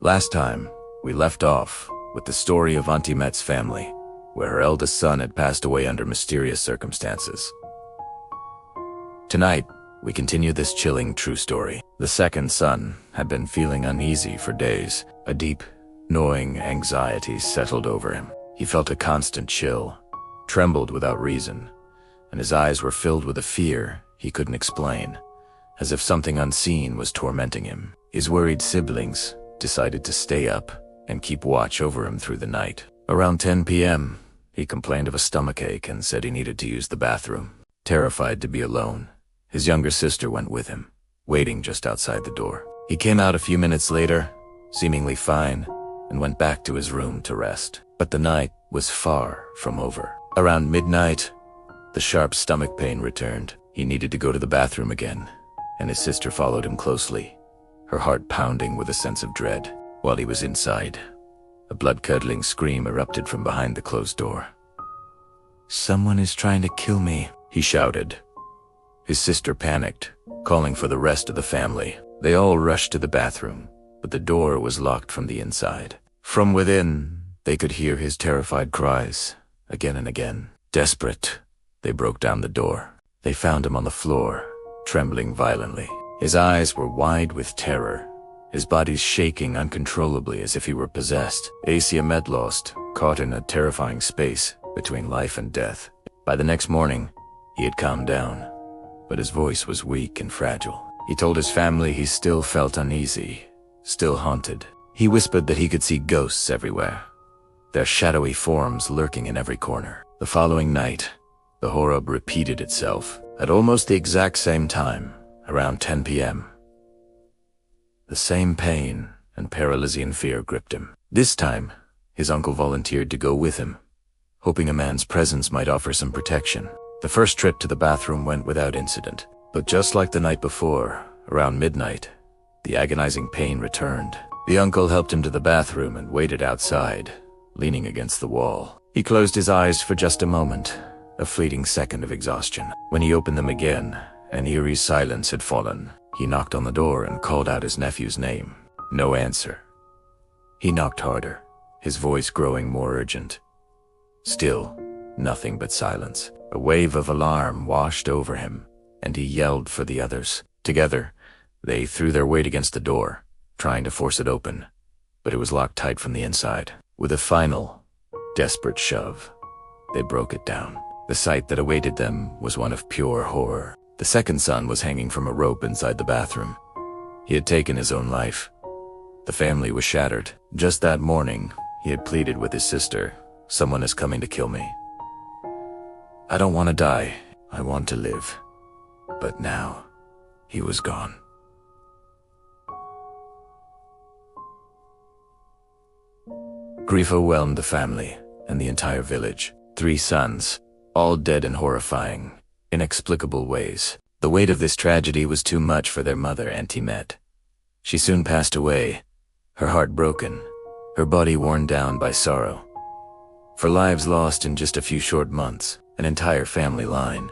Last time, we left off with the story of Auntie Met's family, where her eldest son had passed away under mysterious circumstances. Tonight, we continue this chilling true story. The second son had been feeling uneasy for days. A deep, gnawing anxiety settled over him. He felt a constant chill, trembled without reason, and his eyes were filled with a fear he couldn't explain, as if something unseen was tormenting him. His worried siblings decided to stay up and keep watch over him through the night. Around 10 p.m., he complained of a stomachache and said he needed to use the bathroom. Terrified to be alone, his younger sister went with him, waiting just outside the door. He came out a few minutes later, seemingly fine, and went back to his room to rest. But the night was far from over. Around midnight, the sharp stomach pain returned. He needed to go to the bathroom again, and his sister followed him closely, her heart pounding with a sense of dread. While he was inside, a blood-curdling scream erupted from behind the closed door. "Someone is trying to kill me," he shouted. His sister panicked, calling for the rest of the family. They all rushed to the bathroom, but the door was locked from the inside. From within, they could hear his terrified cries, again and again. Desperate, they broke down the door. They found him on the floor, trembling violently. His eyes were wide with terror, his body shaking uncontrollably as if he were possessed. Asia Medlost, caught in a terrifying space between life and death. By the next morning, he had calmed down, but his voice was weak and fragile. He told his family he still felt uneasy, still haunted. He whispered that he could see ghosts everywhere, their shadowy forms lurking in every corner. The following night, the horror repeated itself at almost the exact same time, around 10 p.m. The same pain and Paralysian fear gripped him. This time, his uncle volunteered to go with him, hoping a man's presence might offer some protection. The first trip to the bathroom went without incident, but just like the night before, around midnight, the agonizing pain returned. The uncle helped him to the bathroom and waited outside, leaning against the wall. He closed his eyes for just a moment, a fleeting second of exhaustion. When he opened them again, an eerie silence had fallen. He knocked on the door and called out his nephew's name. No answer. He knocked harder, his voice growing more urgent. Still, nothing but silence. A wave of alarm washed over him, and he yelled for the others. Together, they threw their weight against the door, trying to force it open, but it was locked tight from the inside. With a final, desperate shove, they broke it down. The sight that awaited them was one of pure horror. The second son was hanging from a rope inside the bathroom. He had taken his own life. The family was shattered. Just that morning, he had pleaded with his sister, "Someone is coming to kill me. I don't want to die. I want to live." But now, he was gone. Grief overwhelmed the family and the entire village. 3 sons, all dead in horrifying, inexplicable ways. The weight of this tragedy was too much for their mother, Auntie Met. She soon passed away, her heart broken, her body worn down by sorrow. For lives lost in just a few short months, an entire family line,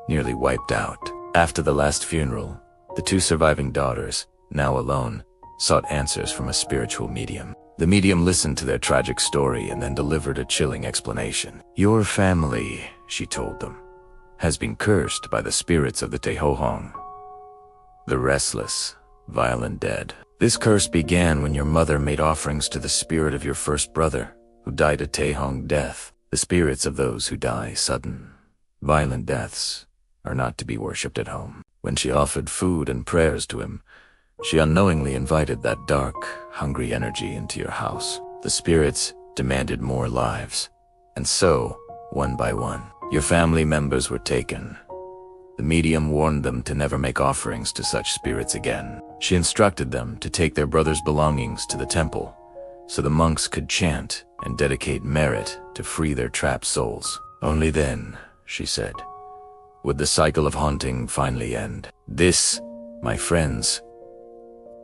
nearly wiped out. After the last funeral, the 2 surviving daughters, now alone, sought answers from a spiritual medium. The medium listened to their tragic story and then delivered a chilling explanation. "Your family," she told them, "has been cursed by the spirits of the Tehohong, the restless, violent dead. This curse began when your mother made offerings to the spirit of your first brother, who died a Tehong death. The spirits of those who die sudden, violent deaths are not to be worshipped at home. When she offered food and prayers to him, she unknowingly invited that dark, hungry energy into your house. The spirits demanded more lives, and so, one by one, your family members were taken. The medium warned them to never make offerings to such spirits again. She instructed them to take their brother's belongings to the temple, so the monks could chant and dedicate merit to free their trapped souls. Only then, she said, would the cycle of haunting finally end. This, my friends,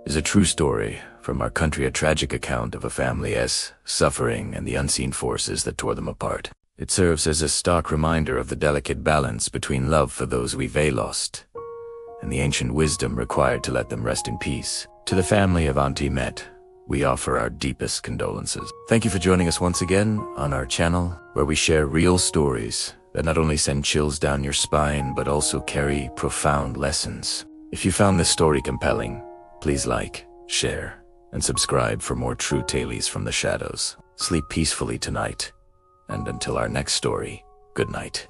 is a true story from our country, a tragic account of a family's suffering and the unseen forces that tore them apart. It serves as a stark reminder of the delicate balance between love for those we've lost and the ancient wisdom required to let them rest in peace. To the family of Auntie Met, we offer our deepest condolences. Thank you for joining us once again on our channel, where we share real stories that not only send chills down your spine, but also carry profound lessons. If you found this story compelling, please like, share, and subscribe for more true tales from the shadows. Sleep peacefully tonight, and until our next story, good night.